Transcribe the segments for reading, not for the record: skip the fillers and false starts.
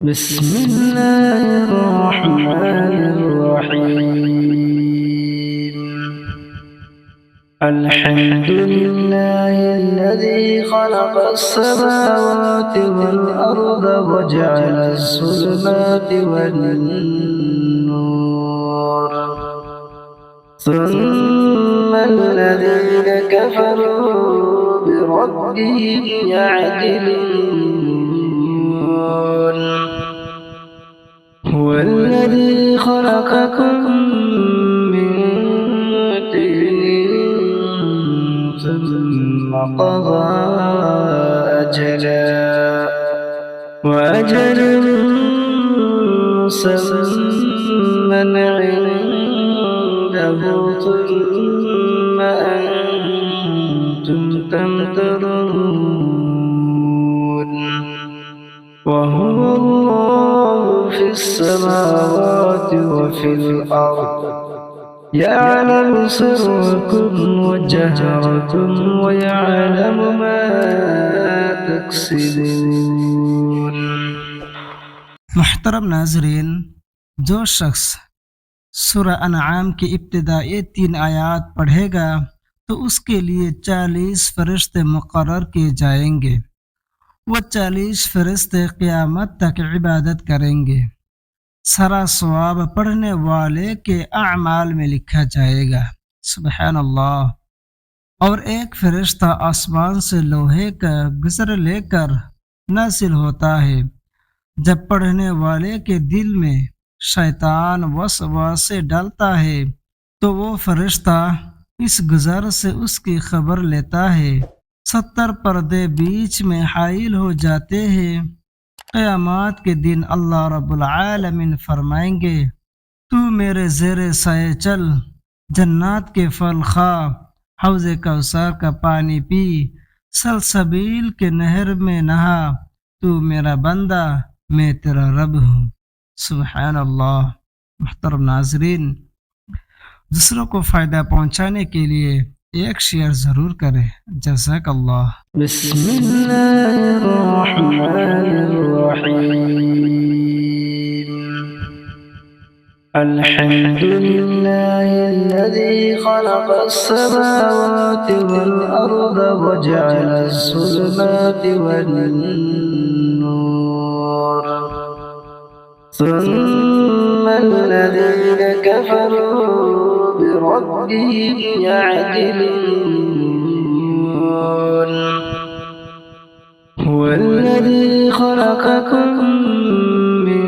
بسم الله الرحمن الرحيم. الحمد لله الذي خلق السماوات والأرض وجعل الظلمات والنور، ثم الذين كفروا بربهم يعدلون. هو الذي خلقكم من طين ثم قضى أجلا، وأجل مسمى عنده، ثم أنتم تمترون. وهو الله في السماوات وفي الأرض، يعلم سركم وجهركم ويعلم ما تكسبون. मुहतरम नाजरीन, जो शख्स सूरह अनआम की इब्तिदाई 3 आयात पढ़ेगा तो उसके लिए 40 फरिश्ते मुकर्रर किए जाएंगे। वह 40 फरिश्ते क़यामत तक इबादत करेंगे। सारा सवाब पढ़ने वाले के अमाल में लिखा जाएगा। सुबहान अल्लाह। और एक फरिश्ता आसमान से लोहे का गुजर लेकर नासिल होता है। जब पढ़ने वाले के दिल में शैतान वसवासे डालता है तो वो फरिश्ता इस गुजर से उसकी खबर लेता है। 70 पर्दे बीच में हाइल हो जाते हैं। क़यामत के दिन अल्लाह रब्बुल आलमीन फरमाएंगे, तू मेरे ज़ेरे साए चल, जन्नत के फल खा, हौज़े कौसर का पानी पी, सलसबील के नहर में नहा। तू मेरा बंदा, मैं तेरा रब हूँ। सुबहान अल्लाह। मुहतरम नाजरीन, दूसरों को फ़ायदा पहुँचाने के लिए एक शेयर ज़रूर करें। जज़ाकल्लाह। बिस्मिल्लाहिर्रहमानिर्रहीम। الحمد لله الذي خلق السماوات والأرض وجعل الظلمات والنور، ثم الذين كفروا بربهم يعدلون. هو الذي خلقكم من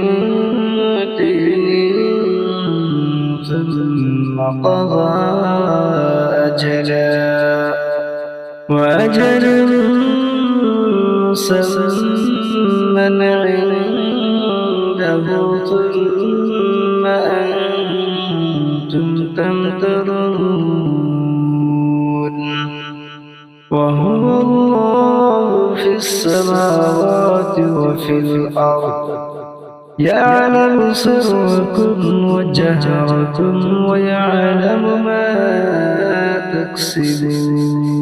طين ثم قضى أجلا، وأجل مسمى عنده، ثم أنتم تمترون. وهو الله في السماوات وفي الأرض، يعلم سركم وجهركم ويعلم ما تكسبون.